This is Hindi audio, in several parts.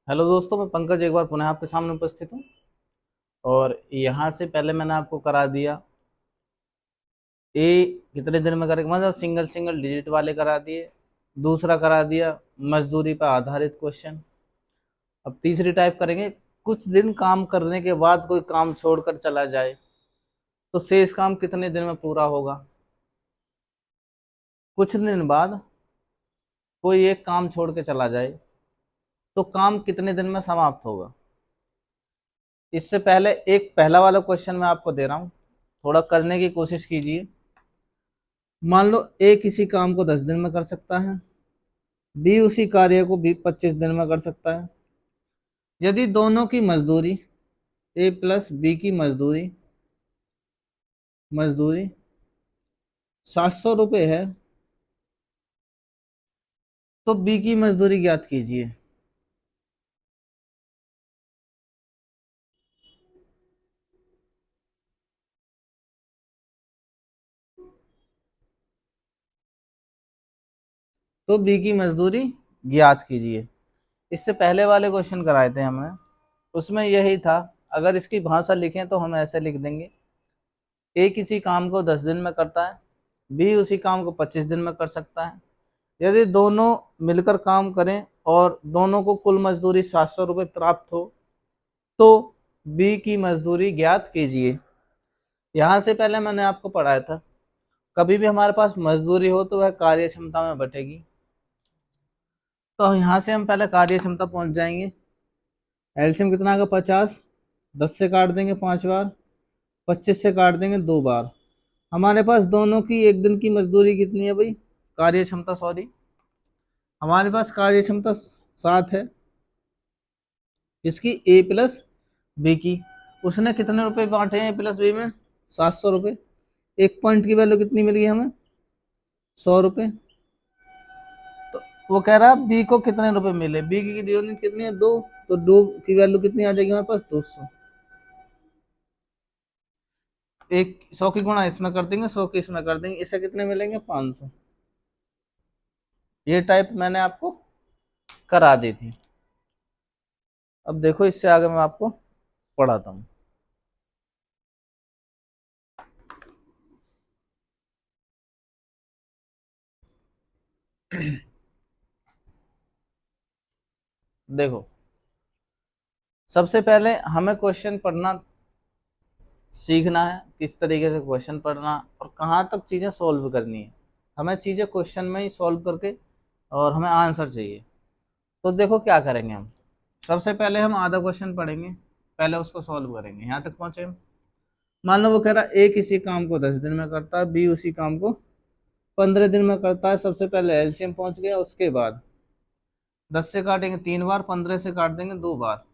हेलो दोस्तों, मैं पंकज एक बार पुनः आपके सामने उपस्थित हूँ। और यहाँ से पहले मैंने आपको करा दिया ए कितने दिन में करेंगे, मतलब सिंगल सिंगल डिजिट वाले करा दिए। दूसरा करा दिया मजदूरी पर आधारित क्वेश्चन। अब तीसरी टाइप करेंगे, कुछ दिन काम करने के बाद कोई काम छोड़कर चला जाए तो शेष काम कितने दिन में पूरा होगा। कुछ दिन बाद कोई एक काम छोड़ के चला जाए तो काम कितने दिन में समाप्त होगा। इससे पहले एक पहला वाला क्वेश्चन मैं आपको दे रहा हूँ, थोड़ा करने की कोशिश कीजिए। मान लो ए किसी काम को 10 दिन में कर सकता है, बी उसी कार्य को भी 25 दिन में कर सकता है। यदि दोनों की मजदूरी ए प्लस बी की मजदूरी मजदूरी 700 रुपये है तो बी की मजदूरी ज्ञात कीजिए। तो बी की मजदूरी ज्ञात कीजिए। इससे पहले वाले क्वेश्चन कराए थे हमने, उसमें यही था। अगर इसकी भाषा लिखें तो हम ऐसे लिख देंगे, ए किसी काम को 10 दिन में करता है, बी उसी काम को 25 दिन में कर सकता है। यदि दोनों मिलकर काम करें और दोनों को कुल मजदूरी 700 रुपये प्राप्त हो तो बी की मजदूरी ज्ञात कीजिए। यहाँ से पहले मैंने आपको पढ़ाया था, कभी भी हमारे पास मजदूरी हो तो वह कार्य क्षमता में बटेगी। तो यहाँ से हम पहले कार्य क्षमता पहुंच जाएंगे। एलसीएम कितना का 50, 10 से काट देंगे 5 बार, 25 से काट देंगे 2 बार। हमारे पास दोनों की एक दिन की मजदूरी कितनी है भाई, कार्य क्षमता, सॉरी, हमारे पास कार्य क्षमता 7 है। इसकी ए प्लस बी की, उसने कितने रुपए बांटे हैं ए प्लस बी में, 700 रुपये। एक पॉइंट की वैल्यू कितनी मिल गई हमें, 100 रुपये। तो वो कह रहा है बी को कितने रुपए मिले, बी की यूनिट कितनी है, 2। तो 2 की वैल्यू कितनी आ जाएगी हमारे पास, 200। एक 100 की गुणा इसमें कर देंगे, 100 की इसमें कर देंगे, इससे कितने मिलेंगे, 500। ये टाइप मैंने आपको करा दी थी। अब देखो इससे आगे मैं आपको पढ़ाता हूँ। देखो, सबसे पहले हमें क्वेश्चन पढ़ना सीखना है, किस तरीके से क्वेश्चन पढ़ना और कहाँ तक चीज़ें सॉल्व करनी है। हमें चीज़ें क्वेश्चन में ही सॉल्व करके और हमें आंसर चाहिए। तो देखो क्या करेंगे हम, सबसे पहले हम आधा क्वेश्चन पढ़ेंगे, पहले उसको सॉल्व करेंगे। यहाँ तक पहुँचे हम। मान लो वो कह रहा है ए किसी काम को 10 दिन में करता है, बी उसी काम को 15 दिन में करता है। सबसे पहले एलसीएम पहुंच गया, उसके बाद 10 से काटेंगे 3 बार, 15 से काट देंगे 2 बार।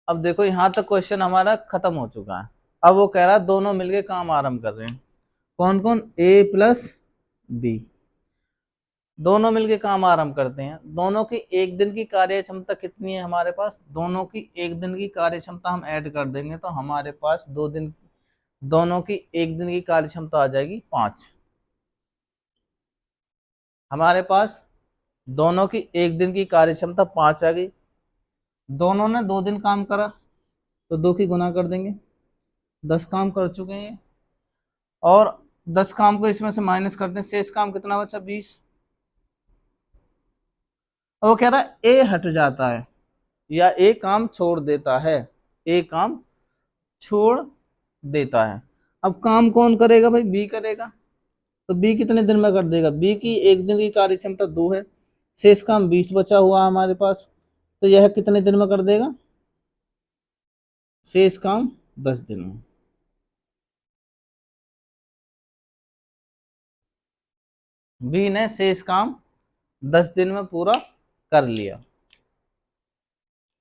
अब देखो यहाँ तक क्वेश्चन हमारा खत्म हो चुका है। अब वो कह रहा है दोनों मिलके काम आरंभ कर रहे हैं। कौन कौन, ए प्लस बी, दोनों मिलके काम आरंभ करते हैं। दोनों की एक दिन की कार्य क्षमता कितनी है हमारे पास, दोनों की एक दिन की कार्य क्षमता हम ऐड कर देंगे तो हमारे पास 2 दिन, दोनों की एक दिन की कार्य क्षमता आ जाएगी 5। हमारे पास दोनों की एक दिन की कार्य क्षमता 5 आ गई। दोनों ने 2 दिन काम करा तो 2 की गुना कर देंगे, 10 काम कर चुके हैं। और 10 काम को इसमें से माइनस करते हैं, शेष काम कितना बचा, 20। और वो कह रहा है ए हट जाता है या ए काम छोड़ देता है, ए काम छोड़ देता है। अब काम कौन करेगा भाई, बी करेगा। तो बी कितने दिन में कर देगा, बी की एक दिन की कार्य क्षमता 2 है, शेष काम 20 बचा हुआ हमारे पास। तो यह कितने दिन में कर देगा, शेष काम 10 दिन में। बी ने शेष काम 10 दिन में पूरा कर लिया।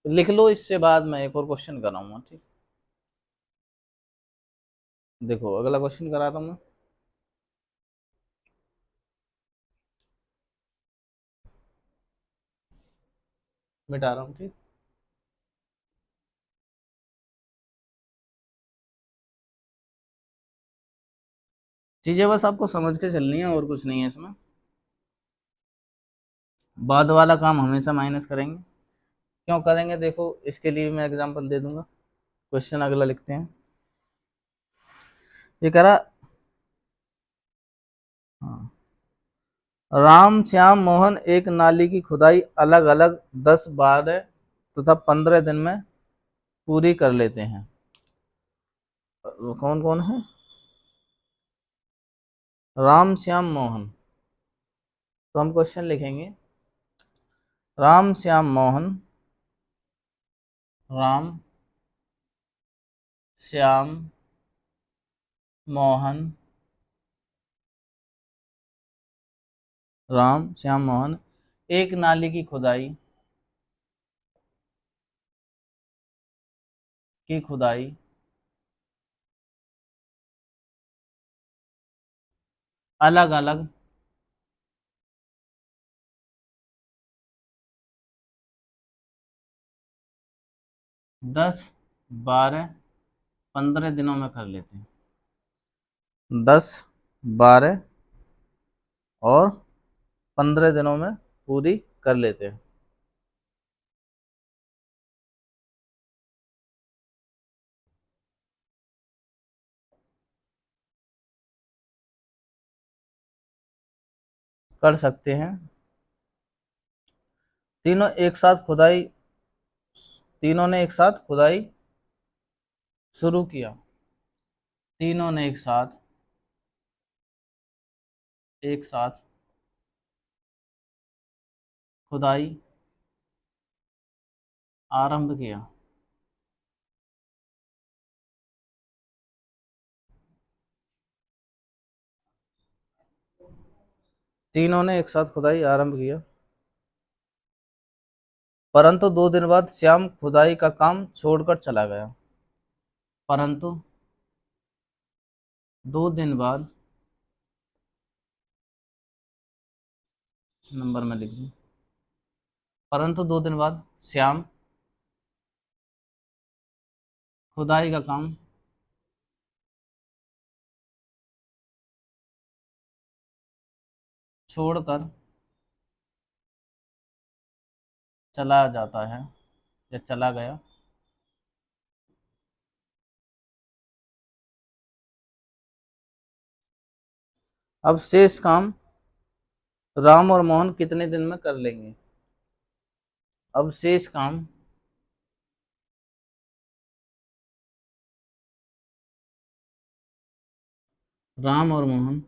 तो लिख लो, इससे बाद मैं एक और क्वेश्चन कराऊंगा, ठीक। देखो अगला क्वेश्चन कराता हूं मैं। मिटा रहा हूँ, ठीक। चीजें बस आपको समझ के चलनी है और कुछ नहीं है इसमें। बाद वाला काम हमेशा माइनस करेंगे। क्यों करेंगे, देखो इसके लिए मैं एग्जांपल दे दूंगा। क्वेश्चन अगला लिखते हैं। ये कह रहा, हाँ, राम श्याम मोहन एक नाली की खुदाई अलग अलग 10 12 तथा 15 दिन में पूरी कर लेते हैं। कौन कौन है? राम श्याम मोहन। तो हम क्वेश्चन लिखेंगे, राम श्याम मोहन, राम श्याम मोहन, राम श्याम मोहन एक नाली की खुदाई की खुदाई अलग अलग 10 12 15 दिनों में कर लेते हैं। 10 12 और 15 दिनों में पूरी कर लेते हैं। कर सकते हैं। तीनों एक साथ खुदाई तीनों ने एक साथ खुदाई शुरू किया। तीनों ने एक साथ खुदाई आरंभ किया। तीनों ने एक साथ खुदाई आरंभ किया, परंतु 2 दिन बाद श्याम खुदाई का काम छोड़कर चला गया। परंतु 2 दिन बाद, नंबर में लिख दूं, परंतु 2 दिन बाद श्याम खुदाई का काम छोड़कर चला जाता है या चला गया। अब शेष काम राम और मोहन कितने दिन में कर लेंगे? अब शेष काम राम और मोहन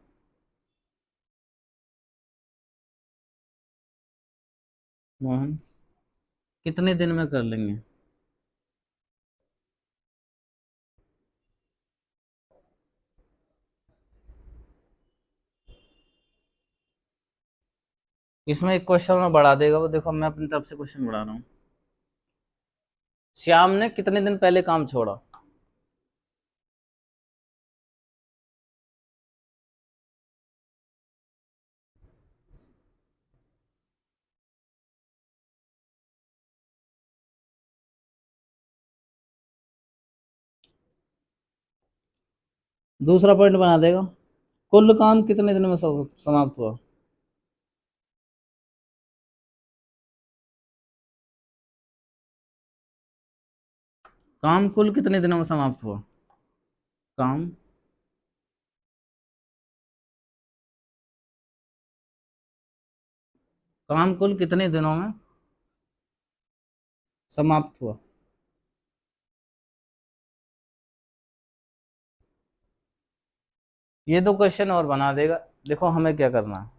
कितने दिन में कर लेंगे? इसमें एक क्वेश्चन में बढ़ा देगा वो, देखो मैं अपनी तरफ से क्वेश्चन बढ़ा रहा हूँ। श्याम ने कितने दिन पहले काम छोड़ा? दूसरा पॉइंट बना देगा, कुल काम कितने दिन में समाप्त हुआ? काम कुल कितने दिनों में समाप्त हुआ? काम काम कुल कितने दिनों में समाप्त हुआ? ये दो क्वेश्चन और बना देगा। देखो हमें क्या करना है,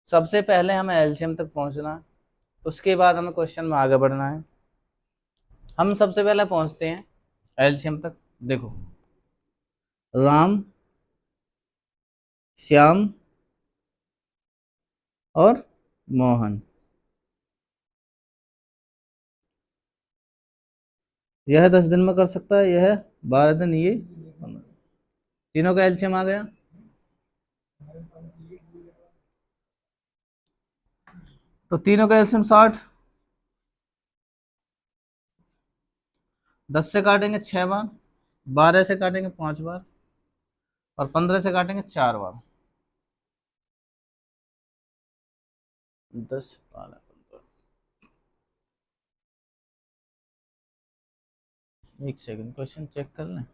सबसे पहले हमें एलसीएम तक पहुंचना है, उसके बाद हमें क्वेश्चन में आगे बढ़ना है। हम सबसे पहले पहुंचते हैं एलसीएम तक। देखो, राम श्याम और मोहन, यह 10 दिन में कर सकता है, यह 12 दिन, ये 15। तीनों का एलसीएम आ गया, तो तीनों का एलसीएम 60। 10 से काटेंगे 6 बार, 12 से काटेंगे 5 बार, और 15 से काटेंगे 4 बार। 10 12 15। एक सेकंड क्वेश्चन चेक कर लें।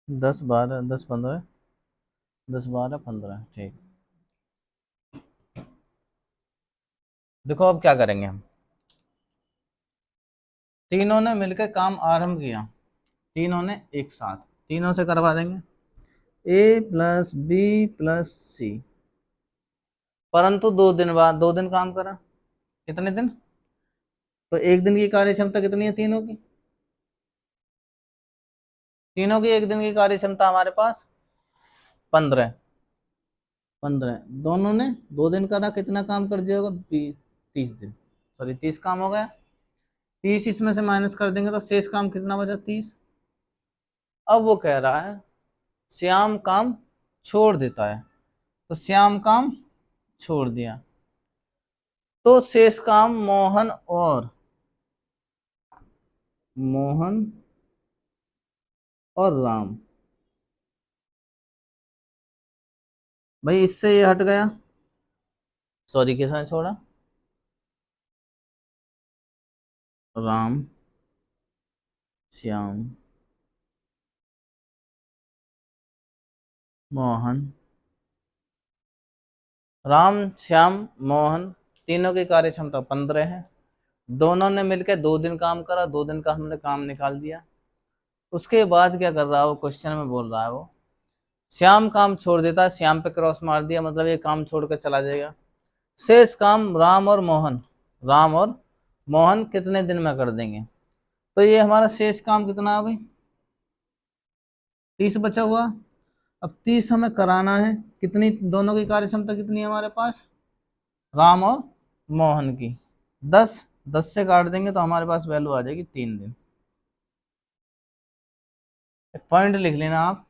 10 12 10 15, 10 12 15, ठीक। देखो अब क्या करेंगे हम, तीनों ने मिलकर काम आरंभ किया, तीनों ने एक साथ, तीनों से करवा देंगे ए प्लस बी प्लस सी, परंतु 2 दिन बाद, 2 दिन काम करा, कितने दिन, तो एक दिन की कार्य क्षमता कितनी है तीनों की, तीनों की एक दिन की कार्य क्षमता हमारे पास 15, 15, दोनों ने 2 दिन करा, कितना काम कर दिया होगा, 30 दिन, सॉरी 30 काम हो गया, 30 इसमें से माइनस कर देंगे तो शेष काम कितना बचा, 30। अब वो कह रहा है श्याम काम छोड़ देता है, तो श्याम काम छोड़ दिया, तो शेष काम मोहन और राम, भाई इससे ये हट गया, सॉरी किसने छोड़ा, राम श्याम मोहन, राम श्याम मोहन तीनों की कार्य क्षमता 15 है, दोनों ने मिलकर 2 दिन काम करा, 2 दिन का हमने काम निकाल दिया। उसके बाद क्या कर रहा है वो, क्वेश्चन में बोल रहा है वो श्याम काम छोड़ देता है, श्याम पे क्रॉस मार दिया, मतलब ये काम छोड़कर चला जाएगा, शेष काम राम और मोहन कितने दिन में कर देंगे, तो ये हमारा शेष काम कितना है भाई, 30 बचा हुआ। अब 30 हमें कराना है, कितनी, दोनों की कार्य क्षमता कितनी है हमारे पास, राम और मोहन की 10, 10 से काट देंगे तो हमारे पास वैल्यू आ जाएगी 3 दिन। एक पॉइंट लिख लेना आप।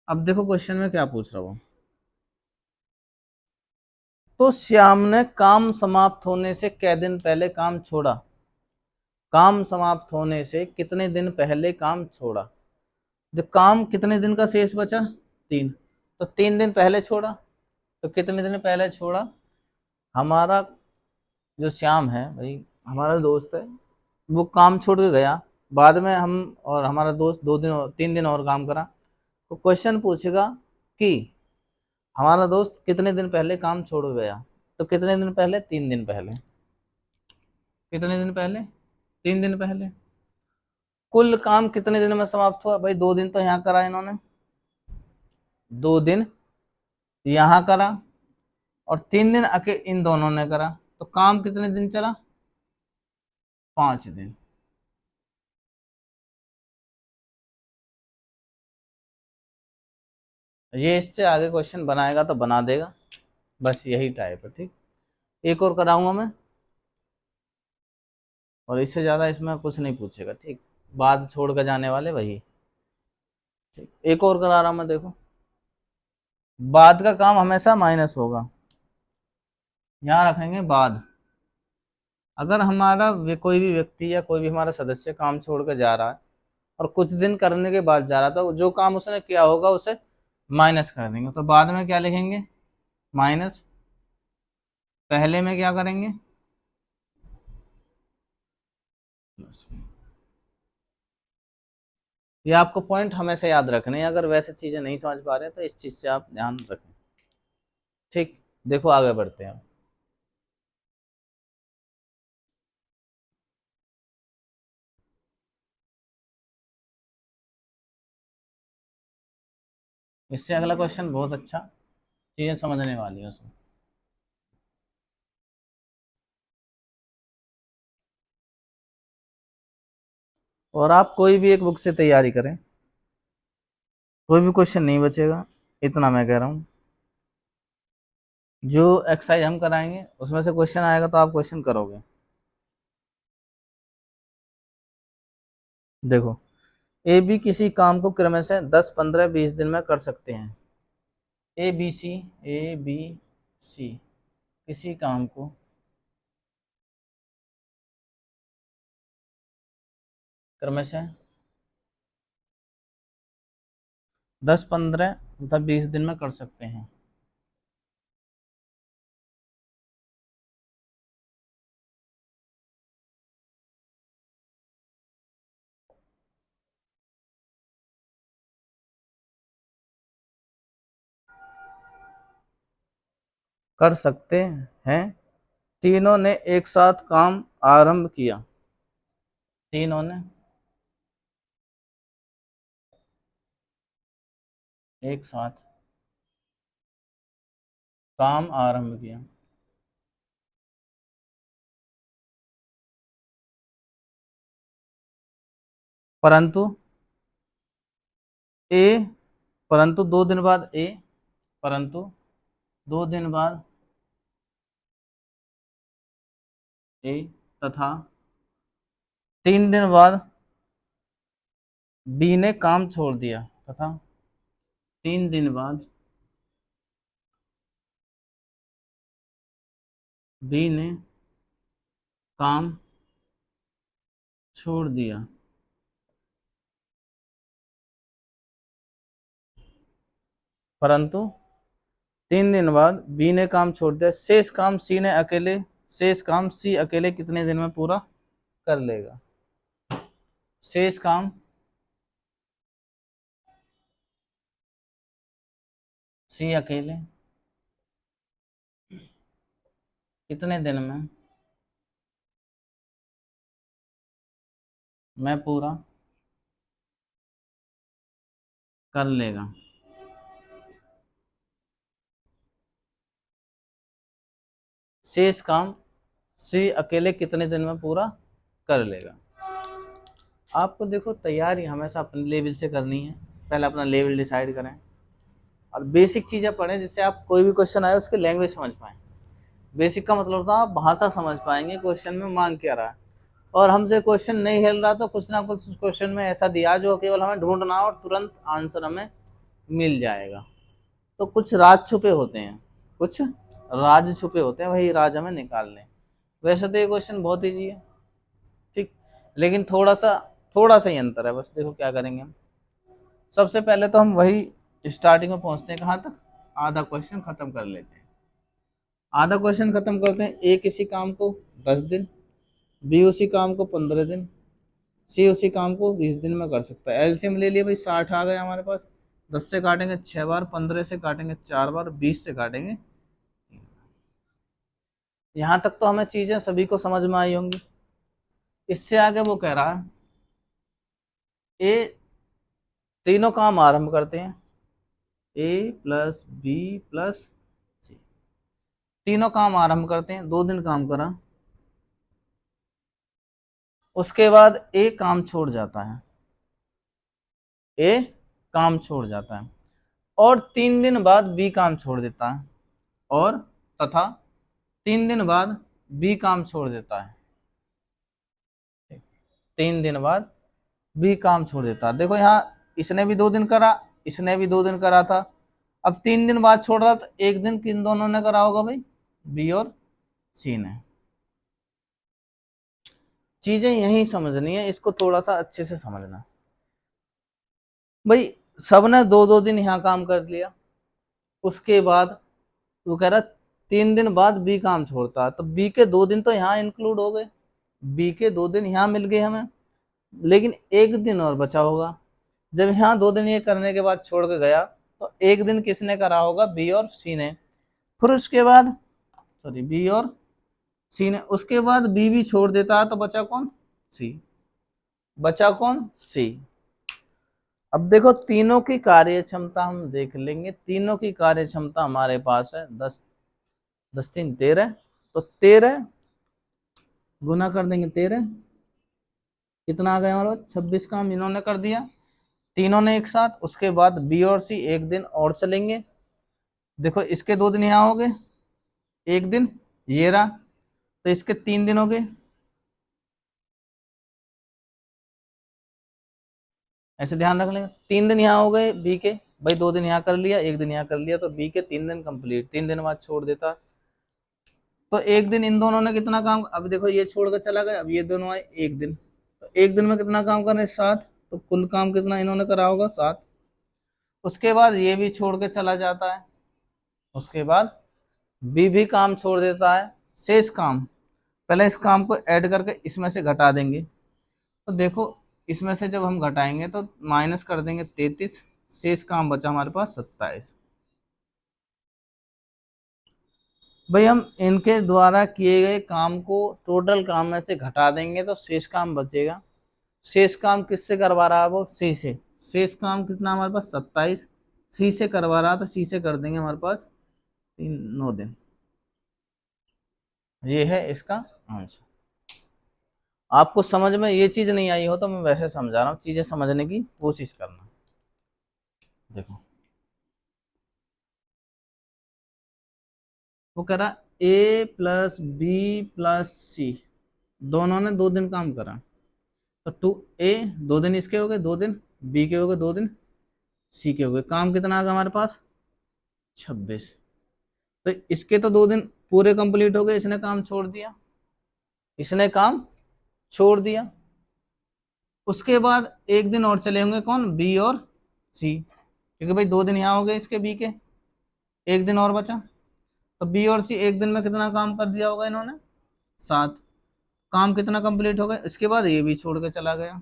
अब देखो क्वेश्चन में क्या पूछ रहा हूं, तो श्याम ने काम समाप्त होने से कै दिन पहले काम छोड़ा, काम समाप्त होने से कितने दिन पहले काम छोड़ा, जो काम कितने दिन का शेष बचा, 3, तो 3 दिन पहले छोड़ा, तो कितने दिन पहले छोड़ा, हमारा जो श्याम है भाई, हमारा दोस्त है, वो काम छोड़ के गया, बाद में हम और हमारा दोस्त 2 दिन और 3 दिन और काम करा, तो क्वेश्चन पूछेगा कि हमारा दोस्त कितने दिन पहले काम छोड़ गया, तो कितने दिन पहले, 3 दिन पहले, कितने दिन पहले, 3 दिन पहले, कुल काम कितने दिन में समाप्त हुआ भाई, 2 दिन तो यहाँ करा इन्होंने, 2 दिन यहाँ करा, और 3 दिन इन दोनों ने करा, तो काम कितने दिन चला, 5 दिन। ये इससे आगे क्वेश्चन बनाएगा तो बना देगा, बस यही टाइप है, ठीक। एक और कराऊंगा मैं, और इससे ज्यादा इसमें कुछ नहीं पूछेगा, ठीक, बाद छोड़ कर जाने वाले वही, ठीक। एक और करा रहा हूं मैं, देखो बाद का काम हमेशा माइनस होगा, यहाँ रखेंगे बाद, अगर हमारा कोई भी व्यक्ति या कोई भी हमारा सदस्य काम छोड़ कर जा रहा है और कुछ दिन करने के बाद जा रहा था, तो जो काम उसने किया होगा उसे माइनस कर देंगे, तो बाद में क्या लिखेंगे, माइनस, पहले में क्या करेंगे, प्लस। ये आपको पॉइंट हमेशा याद रखने हैं, अगर वैसे चीजें नहीं समझ पा रहे तो इस चीज से आप ध्यान रखें, ठीक। देखो आगे बढ़ते हैं, इससे अगला क्वेश्चन बहुत अच्छा, चीजें समझने वाली है उसमें। और आप कोई भी एक बुक से तैयारी करें, कोई भी क्वेश्चन नहीं बचेगा, इतना मैं कह रहा हूँ। जो एक्सरसाइज हम कराएंगे उसमें से क्वेश्चन आएगा तो आप क्वेश्चन करोगे। देखो ए बी किसी काम को क्रमशः 10 15 20 दिन में कर सकते हैं, ए बी सी किसी काम को क्रमशः 10 15 तथा 20 दिन में कर सकते हैं, कर सकते हैं। तीनों ने एक साथ काम आरंभ किया। तीनों ने एक साथ काम आरंभ किया। परंतु ए परंतु 2 दिन बाद परंतु 2 दिन बाद ए तथा 3 दिन बाद बी ने काम छोड़ दिया। तथा 3 दिन बाद बी ने काम छोड़ दिया। परंतु 3 दिन बाद बी ने काम छोड़ दिया। शेष काम सी अकेले कितने दिन में पूरा कर लेगा? शेष काम सी अकेले कितने दिन में पूरा कर लेगा? शेष काम सी अकेले कितने दिन में पूरा कर लेगा? आपको देखो तैयारी हमेशा अपने लेवल से करनी है। पहले अपना लेवल डिसाइड करें और बेसिक चीज़ें पढ़ें, जिससे आप कोई भी क्वेश्चन आए उसके लैंग्वेज समझ पाएँ। बेसिक का मतलब होता है आप भाषा समझ पाएंगे क्वेश्चन में मांग क्या रहा है। और हमसे क्वेश्चन नहीं हिल रहा तो कुछ ना कुछ क्वेश्चन में ऐसा दिया जो केवल हमें ढूंढना और तुरंत आंसर हमें मिल जाएगा। तो कुछ राज छुपे होते हैं, कुछ राज छुपे होते हैं, वही राज हमें निकालने। वैसे तो ये क्वेश्चन बहुत ईजी है, ठीक, लेकिन थोड़ा सा ही अंतर है बस। देखो क्या करेंगे हम। सबसे पहले तो हम वही स्टार्टिंग में पहुंचते हैं, कहाँ तक? आधा क्वेश्चन खत्म कर लेते हैं। आधा क्वेश्चन खत्म करते हैं। ए किसी काम को 10 दिन, बी उसी काम को 15 दिन, सी उसी काम को 20 दिन में कर सकता है। एलसीएम ले लिए भाई, 60 आ गए हमारे पास। 10 से काटेंगे 6 बार, 15 से काटेंगे 4 बार, 20 से काटेंगे। यहाँ तक तो हमें चीजें सभी को समझ में आई होंगी। इससे आगे वो कह रहा है ए तीनों काम आरंभ करते हैं, ए प्लस बी प्लस सी। तीनों काम आरंभ करते हैं, 2 दिन काम करा, उसके बाद ए काम छोड़ जाता है। ए काम छोड़ जाता है और 3 दिन बाद बी काम छोड़ देता है, और तथा 3 दिन बाद बी काम छोड़ देता है। 3 दिन बाद बी काम छोड़ देता है। देखो यहाँ इसने भी 2 दिन करा, इसने भी 2 दिन करा था। अब 3 दिन बाद छोड़ रहा, तो 1 दिन किन दोनों ने करा होगा भाई? बी और सी ने। चीजें यही समझनी है, इसको थोड़ा सा अच्छे से समझना भाई। सबने 2-2 दिन यहाँ काम कर लिया, उसके बाद वो कह रहा 3 दिन बाद बी काम छोड़ता है, तो बी के 2 दिन तो यहाँ इंक्लूड हो गए, बी के 2 दिन यहाँ मिल गए हमें, लेकिन 1 दिन और बचा होगा। जब यहाँ 2 दिन ये करने के बाद छोड़ के गया, तो 1 दिन किसने करा होगा? बी और सी ने। फिर उसके बाद बी और सी ने, उसके बाद बी भी छोड़ देता है, तो बचा कौन? सी। बचा कौन? सी। अब देखो तीनों की कार्य क्षमता हम देख लेंगे। तीनों की कार्य क्षमता हमारे पास है 10, 10×3 = 13, तो 13 गुना कर देंगे 13, कितना आ गया हमारे पास? 26 काम इन्होंने कर दिया, तीनों ने एक साथ। उसके बाद बी और सी 1 दिन और चलेंगे। देखो इसके 2 दिन यहाँ हो गए, 1 दिन ये रहा, तो इसके 3 दिन हो गए। ऐसे ध्यान रख लेंगे, 3 दिन यहाँ हो गए बी के, भाई 2 दिन यहाँ कर लिया, 1 दिन यहाँ कर लिया, तो बी के 3 दिन कंप्लीट। 3 दिन बाद छोड़ देता, तो 1 दिन इन दोनों ने कितना काम? अब देखो ये छोड़ कर चला गया, अब ये दोनों आए 1 दिन, तो 1 दिन में कितना काम करने? 7, तो कुल काम कितना इन्होंने करा होगा? 7। उसके बाद ये भी छोड़ के चला जाता है, उसके बाद बी भी काम छोड़ देता है। शेष काम, पहले इस काम को ऐड करके इसमें से घटा देंगे, तो देखो इसमें से जब हम घटाएंगे तो माइनस कर देंगे 33, शेष काम बचा हमारे पास 27। भाई हम इनके द्वारा किए गए काम को टोटल काम में से घटा देंगे तो शेष काम बचेगा। शेष काम किससे करवा रहा है वो, सी से। शेष काम कितना हमारे पास 27 सी से करवा रहा, तो सी से कर देंगे हमारे पास 9 दिन। ये है इसका आंसर। आपको समझ में ये चीज नहीं आई हो तो मैं वैसे समझा रहा हूँ, चीजें समझने की कोशिश करना। देखो वो कह रहा ए प्लस बी प्लस सी, दोनों ने 2 दिन काम करा। तो 2 ए 2 दिन इसके हो गए, 2 दिन बी के हो गए, 2 दिन सी के हो गए। काम कितना आ गया हमारे पास 26। तो इसके तो 2 दिन पूरे कंप्लीट हो गए, इसने काम छोड़ दिया, इसने काम छोड़ दिया। उसके बाद 1 दिन और चले होंगे, कौन, बी और सी, क्योंकि भाई 2 दिन यहाँ हो गए इसके बी के, 1 दिन और बचा। तो बी और सी 1 दिन में कितना काम कर दिया होगा इन्होंने, 7। काम कितना कंप्लीट हो गया। इसके बाद ये भी छोड़ के चला गया,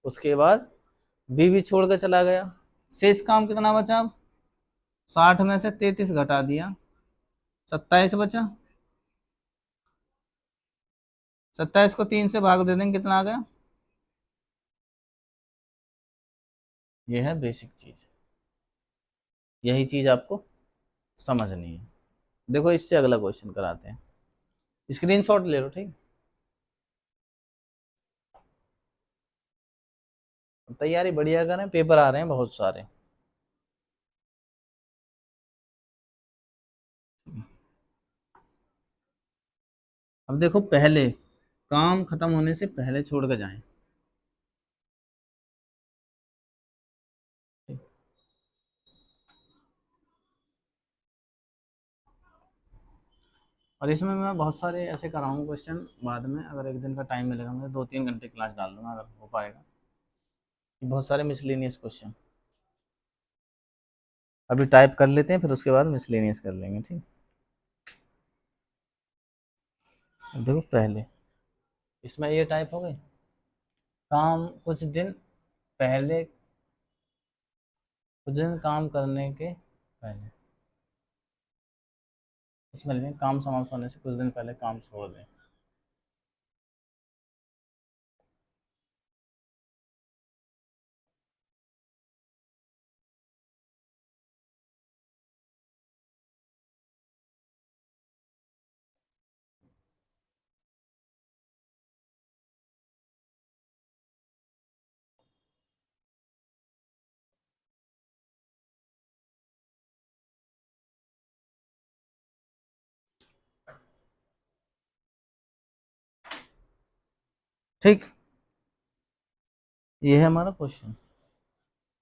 उसके बाद बी भी छोड़ के चला गया। शेष काम कितना बचा अब, 60 में से 33 घटा दिया, 27 बचा। 27 को 3 से भाग दे देंगे, कितना आ गया। यह है बेसिक चीज, यही चीज आपको समझनी है। देखो इससे अगला क्वेश्चन कराते हैं, स्क्रीनशॉट ले लो, ठीक। तैयारी बढ़िया करें, पेपर आ रहे हैं बहुत सारे। अब देखो पहले काम खत्म होने से पहले छोड़ के जाएं। और इसमें मैं बहुत सारे ऐसे कराऊंगा क्वेश्चन बाद में, अगर 1 दिन का टाइम मिलेगा मुझे 2-3 घंटे क्लास डाल दूंगा अगर हो पाएगा। बहुत सारे मिसलेनियस क्वेश्चन अभी टाइप कर लेते हैं, फिर उसके बाद मिसलेनियस कर लेंगे, ठीक। अब देखो पहले इसमें ये टाइप हो गए, काम कुछ दिन काम करने के पहले, इसमें लिखें काम समाप्त होने से कुछ दिन पहले काम छोड़ दें। ठीक, ये है हमारा क्वेश्चन।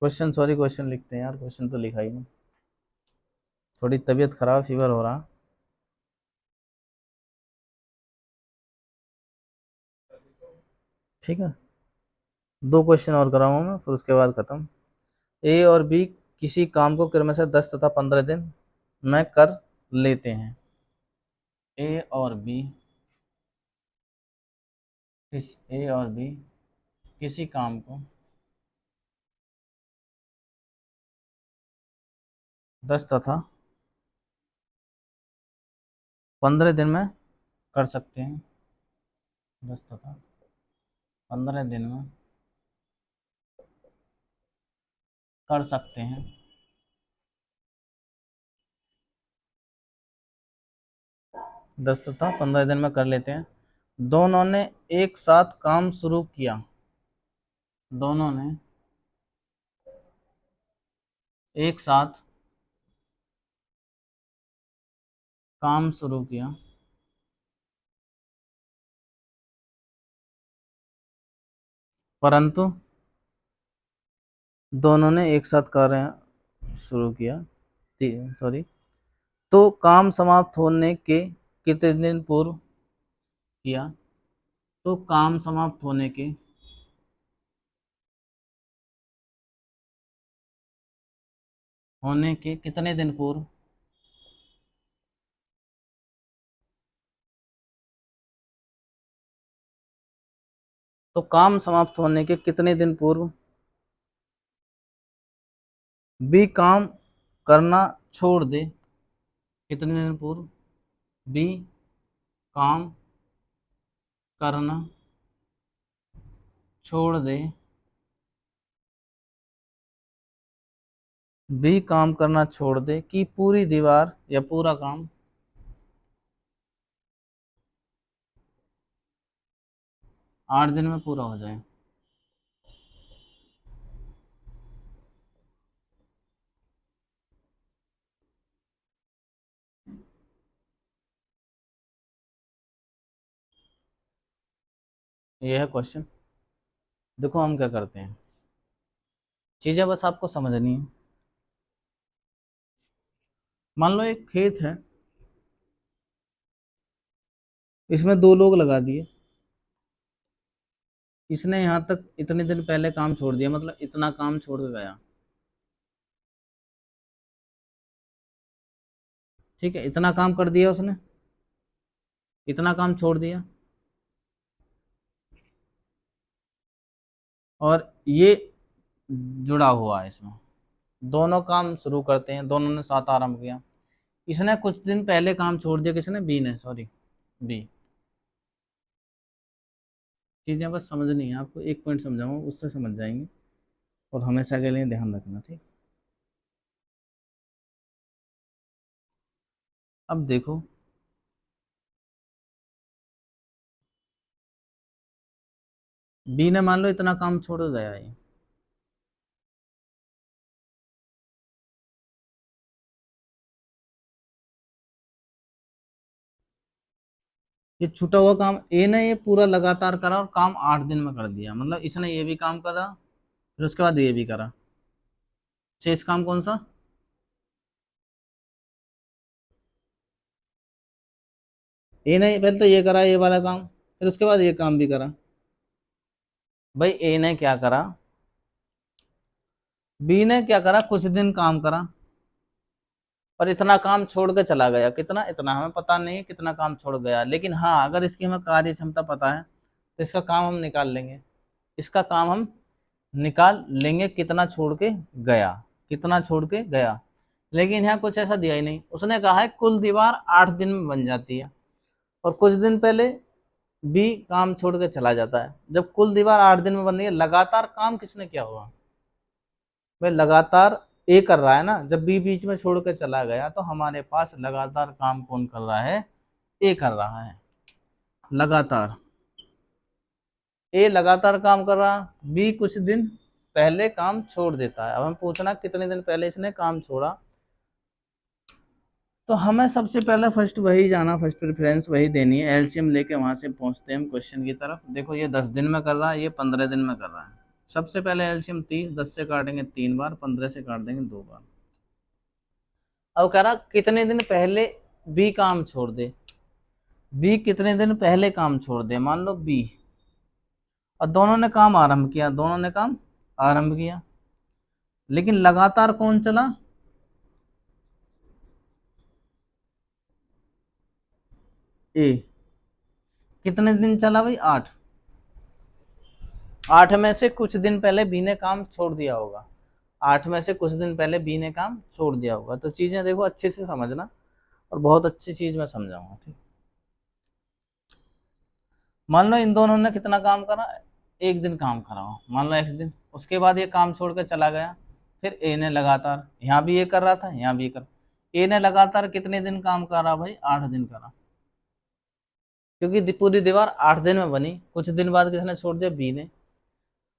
क्वेश्चन लिखते हैं यार, क्वेश्चन तो लिखा ही नहीं। थोड़ी तबीयत खराब, फीवर हो रहा। ठीक है, 2 क्वेश्चन और कराऊंगा मैं, फिर उसके बाद खत्म। ए और बी किसी काम को क्रमशः 10 तथा 15 दिन में कर लेते हैं। ए और बी ए और बी किसी काम को 10 तथा 15 दिन में कर सकते हैं। 10 तथा 15 दिन में कर सकते हैं। 10 तथा 15 दिन में कर लेते हैं। दोनों ने एक साथ काम शुरू किया। दोनों ने एक साथ काम शुरू किया, परंतु दोनों ने एक साथ कार्य शुरू किया, सॉरी, तो काम समाप्त होने के कितने दिन पूर्व किया। तो काम समाप्त होने के कितने दिन पूर्व, तो काम समाप्त होने के कितने दिन पूर्व बी काम करना छोड़ दे, कितने दिन पूर्व बी काम करना छोड़ दे, बी काम करना छोड़ दे कि पूरी दीवार या पूरा काम 8 दिन में पूरा हो जाए। ये है क्वेश्चन। देखो हम क्या करते हैं, चीजें बस आपको समझनी है। मान लो एक खेत है, इसमें 2 लोग लगा दिए, इसने यहाँ तक इतने दिन पहले काम छोड़ दिया, मतलब इतना काम छोड़ के गया। ठीक है, इतना काम कर दिया उसने, इतना काम छोड़ दिया, और ये जुड़ा हुआ है इसमें। दोनों काम शुरू करते हैं, दोनों ने साथ आरंभ किया। इसने कुछ दिन पहले काम छोड़ दिया, किसने? बी ने, सॉरी, बी। चीजें बस समझनी है आपको, एक पॉइंट समझाऊंगा उससे समझ जाएंगे, और हमेशा के लिए ध्यान रखना। ठीक, अब देखो, बी ने मान लो इतना काम छोड़ के गया है, ये छूटा हुआ काम ए ने ये पूरा लगातार करा और काम 8 दिन में कर दिया, मतलब इसने ये भी काम करा, फिर उसके बाद ये भी करा। शेष काम कौन सा? ए ने पहले तो ये करा, ये वाला काम, फिर उसके बाद ये काम भी करा। भाई ए ने क्या करा, बी ने क्या करा, कुछ दिन काम करा और इतना काम छोड़ के चला गया। कितना? इतना हमें पता नहीं है कितना काम छोड़ गया, लेकिन हाँ अगर इसकी हमें कार्य क्षमता पता है तो इसका काम हम निकाल लेंगे। इसका काम हम निकाल लेंगे, कितना छोड़ के गया, कितना छोड़ के गया। लेकिन यहाँ कुछ ऐसा दिया ही नहीं, उसने कहा है कुल दीवार 8 दिन में बन जाती है, और कुछ दिन पहले बी काम छोड़ के चला जाता है। जब कुल दीवार 8 दिन में बन रही है, लगातार काम किसने किया होगा? भाई लगातार ए कर रहा है ना, जब बी बीच में छोड़ के चला गया तो हमारे पास लगातार काम कौन कर रहा है? ए कर रहा है लगातार। ए लगातार काम कर रहा, बी कुछ दिन पहले काम छोड़ देता है। अब हम पूछना कितने दिन पहले इसने काम छोड़ा, तो हमें सबसे पहले फर्स्ट वही जाना, फर्स्ट प्रेफरेंस वही देनी है, एलसीएम लेके वहां से पहुंचते हैं हम क्वेश्चन की तरफ। देखो ये 10 दिन में कर रहा है, ये 15 दिन में कर रहा है। सबसे पहले एलसीएम 30, 10 से काटेंगे 3 बार, 15 से काट देंगे 2 बार। अब कह रहा कितने दिन पहले बी काम छोड़ दे, बी कितने दिन पहले काम छोड़ दे, मान लो बी, और दोनों ने काम आरंभ किया, दोनों ने काम आरंभ किया, लेकिन लगातार कौन चला? ए। कितने दिन चला भाई? 8। 8 में से कुछ दिन पहले बी ने काम छोड़ दिया होगा, 8 में से कुछ दिन पहले बी ने काम छोड़ दिया होगा। तो चीजें देखो अच्छे से समझना, और बहुत अच्छी चीज मैं समझाऊंगा। ठीक, मान लो इन दोनों ने कितना काम करा, 1 दिन काम करा हो, मान लो एक दिन, उसके बाद ये काम छोड़ के चला गया। फिर ए ने लगातार, यहाँ भी ये कर रहा था, यहाँ भी कर, ए ने लगातार कितने दिन काम करा भाई? 8 दिन करा, क्योंकि पूरी दीवार 8 दिन में बनी। कुछ दिन बाद किसने छोड़ दिया? बी ने।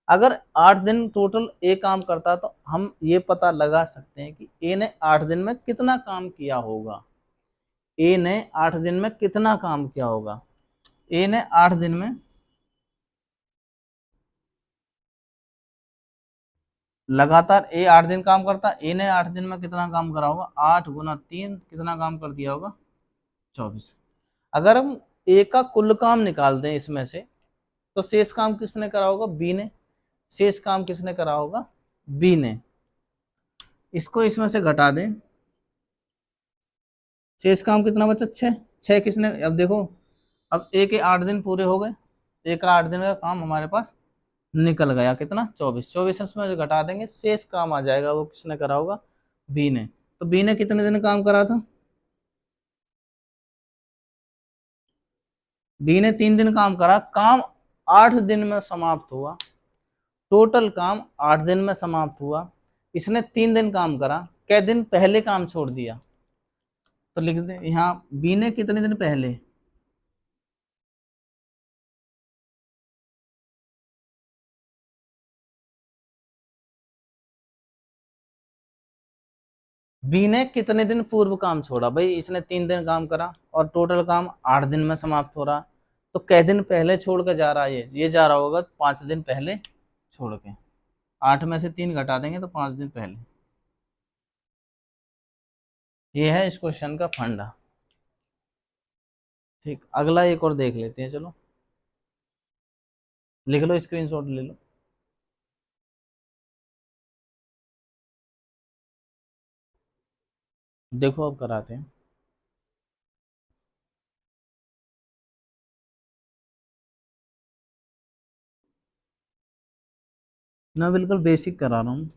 अगर 8 दिन टोटल ए काम करता तो हम ये पता लगा सकते हैं कि ए ने 8 दिन में कितना काम किया होगा। ए ने 8 दिन में कितना काम किया होगा? ए ने 8 दिन में लगातार, ए 8 दिन काम करता, ए ने 8 दिन में कितना काम करा होगा? 8 × 3 कितना काम कर दिया होगा? 24। अगर हम ए का कुल काम निकाल दें इसमें से, तो शेष काम किसने करा होगा? बी ने। शेष काम किसने करा होगा? बी ने। इसको इसमें से घटा दें, शेष काम कितना बचा? 6। 6 किसने? अब देखो, अब ए के 8 दिन पूरे हो गए, ए का 8 दिन का काम हमारे पास निकल गया, कितना? 24। 24 इसमें से घटा देंगे, शेष काम आ जाएगा, वो किसने करा होगा? बी ने। तो बी ने कितने दिन काम करा था? बी ने 3 दिन काम करा, काम 8 दिन में समाप्त हुआ, टोटल काम 8 दिन में समाप्त हुआ। इसने 3 दिन काम करा, कै दिन पहले काम छोड़ दिया? तो लिख दे यहाँ बी ने कितने दिन पहले, बी ने कितने दिन पूर्व काम छोड़ा? भाई इसने 3 दिन काम करा और टोटल काम 8 दिन में समाप्त हो रहा, तो कै दिन पहले छोड़ के जा रहा है? ये जा रहा होगा 5 दिन पहले छोड़ के। 8 में से 3 घटा देंगे तो 5 दिन पहले। ये है इस क्वेश्चन का फंडा। ठीक, अगला एक और देख लेते हैं, चलो लिख लो, स्क्रीनशॉट ले लो। देखो अब कराते हैं ना, बिल्कुल बेसिक करा रहा हूँ।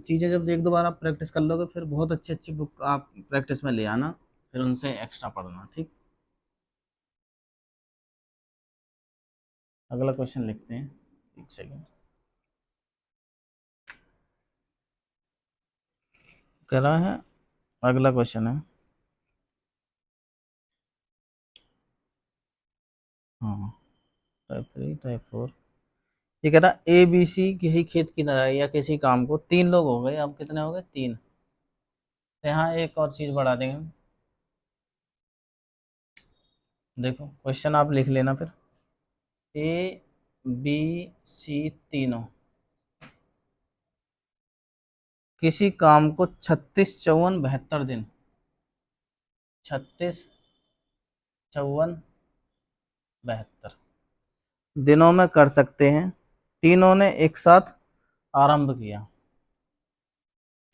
चीज़ें जब एक दो बार आप प्रैक्टिस कर लोगे फिर बहुत अच्छी अच्छी बुक आप प्रैक्टिस में ले आना, फिर उनसे एक्स्ट्रा पढ़ना। ठीक, अगला क्वेश्चन लिखते हैं, एक सेकेंड। करा है, अगला क्वेश्चन है। हाँ, टाइप 3 टाइप 4। ये कह रहा ए बी सी किसी खेत की नराई या किसी काम को, 3 लोग हो गए, अब कितने हो गए? 3। तो यहाँ एक और चीज़ बढ़ा देंगे, देखो क्वेश्चन आप लिख लेना फिर। ए बी सी तीनों किसी काम को 36, 54, 72 दिन, 36, 54, 72 दिनों में कर सकते हैं। तीनों ने एक साथ आरंभ किया,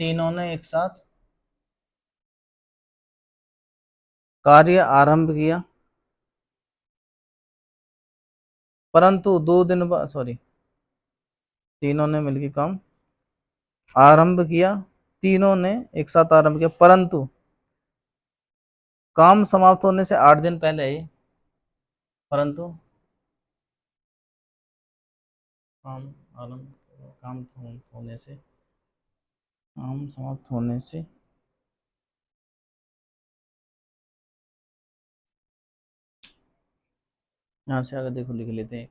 तीनों ने एक साथ कार्य आरंभ किया, परंतु 2 दिन बाद, सॉरी, तीनों ने मिलकर काम आरंभ किया, तीनों ने एक साथ आरंभ किया, परंतु काम समाप्त होने से 8 दिन पहले ही, परंतु काम आरंभ, काम होने से, काम समाप्त होने से यहाँ से आगे देखो लिख लेते हैं।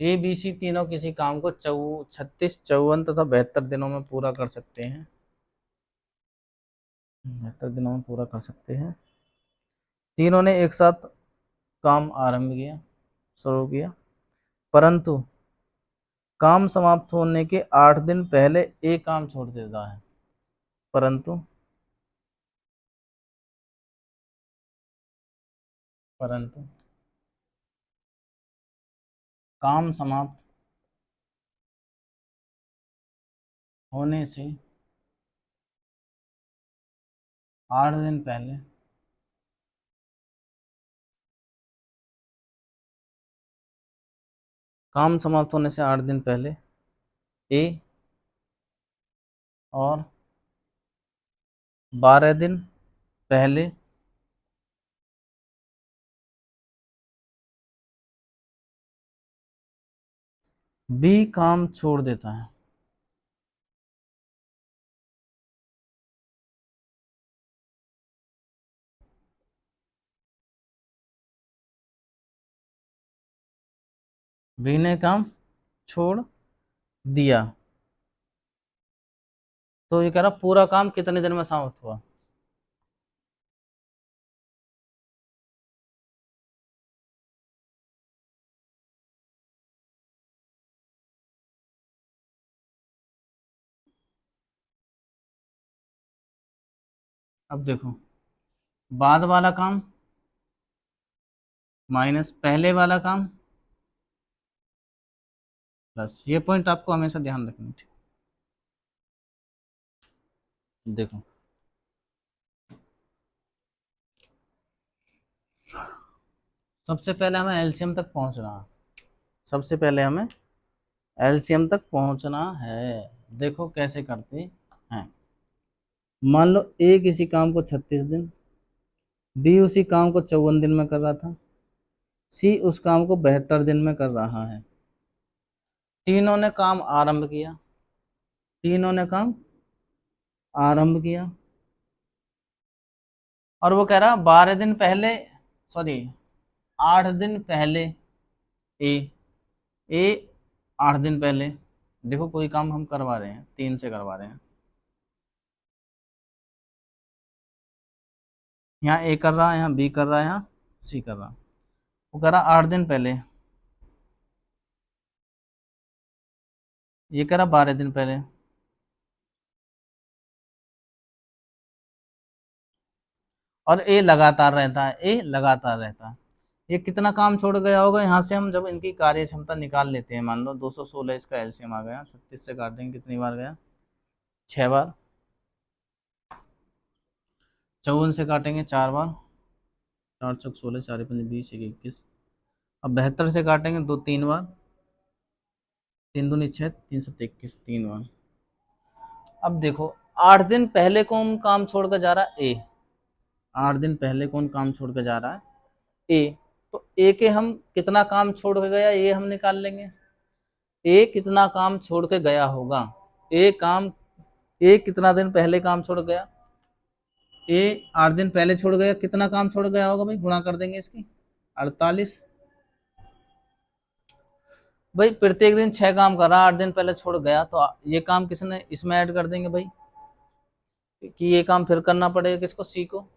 ए बी सी तीनों किसी काम को 36, 54 तथा 72 दिनों में पूरा कर सकते हैं, 72 दिनों में पूरा कर सकते हैं। तीनों ने एक साथ काम आरंभ किया, शुरू किया, परंतु काम समाप्त होने के 8 दिन पहले एक काम छोड़ देता है, परंतु परंतु काम समाप्त होने से 8 दिन पहले काम समाप्त होने से 8 दिन पहले ए और 12 दिन पहले बी काम छोड़ देता है। बी ने काम छोड़ दिया, तो ये कह रहा पूरा काम कितने दिन में समाप्त हुआ? अब देखो, बाद वाला काम माइनस पहले वाला काम प्लस, ये पॉइंट आपको हमेशा ध्यान रखना है। देखो सबसे पहले हमें एलसीएम तक पहुंचना है। सबसे पहले हमें एलसीएम तक पहुंचना है। देखो कैसे करते हैं। मान लो ए किसी काम को 36 दिन, बी उसी काम को 54 दिन में कर रहा था, सी उस काम को 72 दिन में कर रहा है। तीनों ने काम आरंभ किया। तीनों ने काम आरंभ किया और वो कह रहा 12 दिन पहले, सॉरी 8 दिन पहले ए ए 8 दिन पहले, देखो कोई काम हम करवा रहे हैं, 3 से करवा रहे हैं। यहाँ ए कर रहा है, यहाँ बी कर रहा है, यहाँ सी कर रहा है। वो कह रहा 8 दिन पहले, ये कह रहा 12 दिन पहले। और ए लगातार रहता है, ए लगातार रहता है। ये कितना काम छोड़ गया होगा, यहाँ से हम जब इनकी कार्य क्षमता निकाल लेते हैं, मान लो 216 इसका एलसीएम आ गया, 36 से काट देंगे, कितनी बार गया, 6 बार। 54 से काटेंगे 4 बार, 4 चौक 16, 4 पंजे 20, 1 21। अब 72 से काटेंगे 2 3 बार, 3 दूनी 6, 3 7 21, 3 बार। अब देखो 8 दिन पहले कौन काम छोड़ कर जा रहा है, ए। 8 दिन पहले कौन काम छोड़ कर जा रहा है, ए। तो ए के हम कितना काम छोड़ के गया, ये हम निकाल लेंगे। ए कितना काम छोड़ के गया होगा, ए कितना दिन पहले काम छोड़ गया, ए 8 दिन पहले छोड़ गया, कितना काम छोड़ गया होगा भाई, गुणा कर देंगे इसकी, 48। भाई प्रत्येक दिन 6 काम कर रहा, 8 दिन पहले छोड़ गया, तो ये काम किसने इसमें ऐड कर देंगे भाई, कि ये काम फिर करना पड़ेगा किसको, सी को।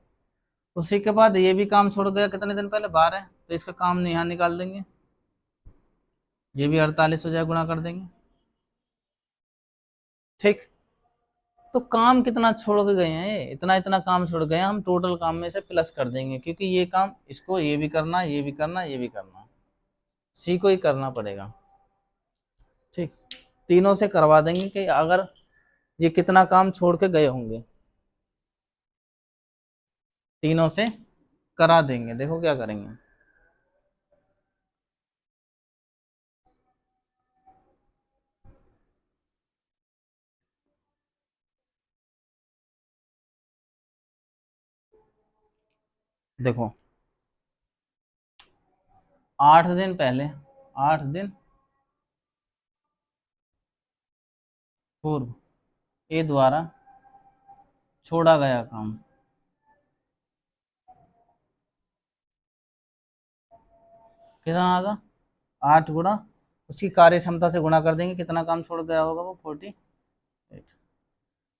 उसी के बाद ये भी काम छोड़ गया कितने दिन पहले, 12, तो इसका काम यहाँ निकाल देंगे, ये भी 48 हो जाए, गुणा कर देंगे। ठीक, तो काम कितना छोड़ के गए हैं, इतना इतना काम छोड़ गए हैं, हम टोटल काम में से प्लस कर देंगे, क्योंकि ये काम इसको ये भी करना, ये भी करना, ये भी करना, सी को ही करना पड़ेगा। ठीक, तीनों से करवा देंगे कि अगर ये कितना काम छोड़ के गए होंगे, तीनों से करा देंगे। देखो क्या करेंगे, देखो 8 दिन पहले, 8 दिन पूर्व ए द्वारा छोड़ा गया काम, कितना आगा, 8 गुणा उसकी कार्य क्षमता से गुणा कर देंगे, कितना काम छोड़ गया होगा वो 48।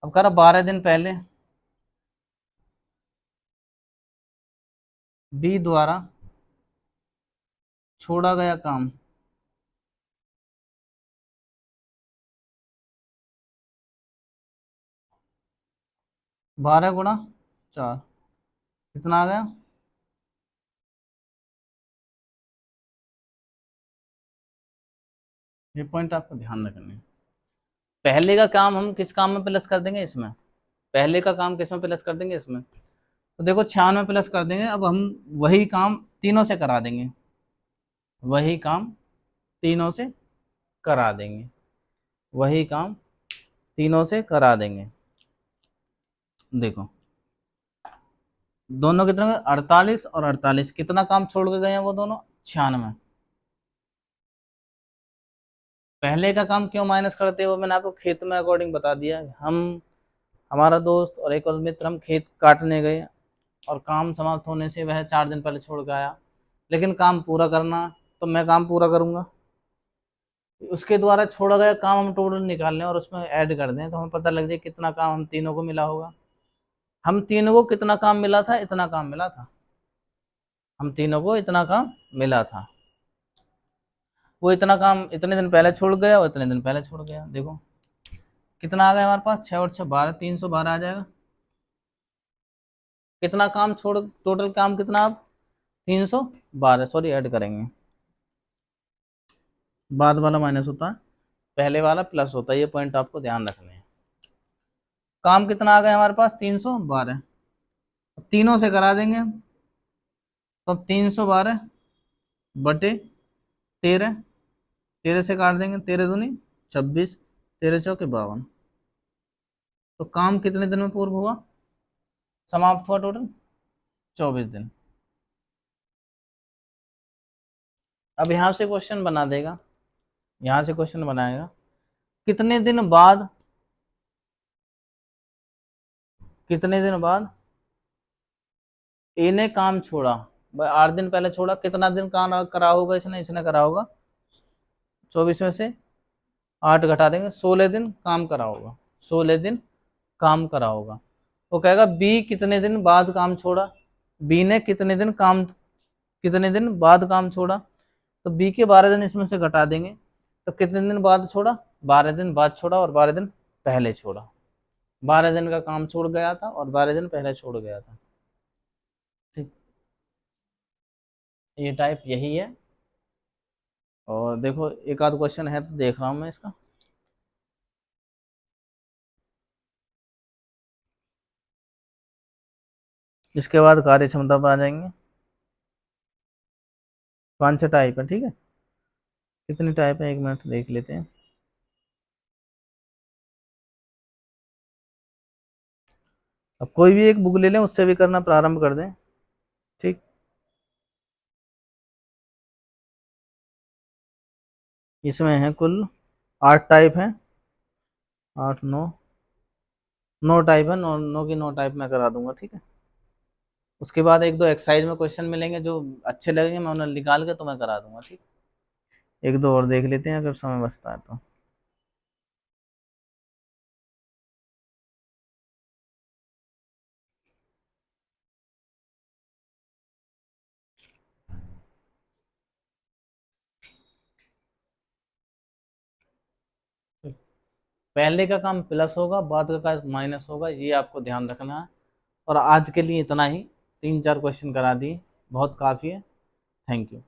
अब कह रहा 12 दिन पहले बी द्वारा छोड़ा गया काम, बारह गुणा 4, कितना आ गया, ये पॉइंट आपको ध्यान रखना है। पहले का काम हम किस काम में प्लस कर देंगे, इसमें। पहले का काम किस में प्लस कर देंगे, इसमें। तो देखो 96 में प्लस कर देंगे। अब हम वही काम तीनों से करा देंगे, वही काम तीनों से करा देंगे, वही काम तीनों से करा देंगे। देखो दोनों कितने, 48 और 48, कितना काम छोड़ के गए हैं वो दोनों, 96। पहले का काम क्यों माइनस करते हो, मैंने आपको खेत में अकॉर्डिंग बता दिया। हम, हमारा दोस्त और एक और मित्र, हम खेत काटने गए और काम समाप्त होने से वह 4 दिन पहले छोड़ के आया, लेकिन काम पूरा करना, तो मैं काम पूरा करूंगा। उसके द्वारा छोड़ा गया काम हम टोटल निकाल लें और उसमें ऐड कर दें, तो हमें पता लग जाए कितना काम हम तीनों को मिला होगा। हम तीनों को कितना काम मिला था, इतना काम मिला था, हम तीनों को इतना काम मिला था। वो इतना काम इतने दिन पहले छोड़ गया, और इतने दिन पहले छोड़ गया। देखो कितना आ गया हमारे पास, 6 और 6 12, 312 आ जाएगा। कितना काम छोड़, टोटल काम कितना, अब 312, सॉरी ऐड करेंगे, बाद वाला माइनस होता है, पहले वाला प्लस होता है, ये पॉइंट आपको ध्यान रखने हैं। काम कितना आ गया हमारे पास, 312, तीनों से करा देंगे, तो 312 बटे 13, 13 से काट देंगे, 13 दूनी 26, 13 चौके 52। तो काम कितने दिन में पूर्ण हुआ, समाप्त हुआ टोटल 24 दिन। अब यहाँ से क्वेश्चन बना देगा, यहाँ से क्वेश्चन बनाएगा कितने दिन बाद, कितने दिन बाद ए ने काम छोड़ा। भाई 8 दिन पहले छोड़ा, कितना दिन काम करा होगा इसने, इसने करा होगा 24 में से 8 घटा देंगे, 16 दिन काम करा होगा, 16 दिन काम करा होगा। वो कहेगा बी कितने दिन बाद काम छोड़ा, बी ने कितने दिन काम, कितने दिन बाद काम छोड़ा, तो बी के 12 दिन इसमें से घटा देंगे, तो कितने दिन बाद छोड़ा, 12 दिन बाद छोड़ा और 12 दिन पहले छोड़ा, 12 दिन का काम छोड़ गया था और 12 दिन पहले छोड़ गया था। ठीक, ये टाइप यही है। और देखो एक आध क्वेश्चन है तो देख रहा हूं मैं इसका। इसके बाद कार्य क्षमता पर आ जाएंगे। 5-6 टाइप है, ठीक है। कितनी टाइप है, 1 मिनट देख लेते हैं। अब कोई भी एक बुक ले लें, उससे भी करना प्रारंभ कर दें। ठीक, इसमें है कुल 8 टाइप है, 8 9 टाइप है, 9 की 9 टाइप मैं करा दूंगा, ठीक है। उसके बाद 1-2 एक्सरसाइज में क्वेश्चन मिलेंगे जो अच्छे लगेंगे, मैं उन्हें निकाल के तुम्हें करा दूंगा, ठीक। 1-2 और देख लेते हैं अगर समय बचता है तो। पहले का काम प्लस होगा, बाद का काम माइनस होगा, ये आपको ध्यान रखना है। और आज के लिए इतना ही, 3-4 क्वेश्चन करा दिए, बहुत काफ़ी है। Thank you.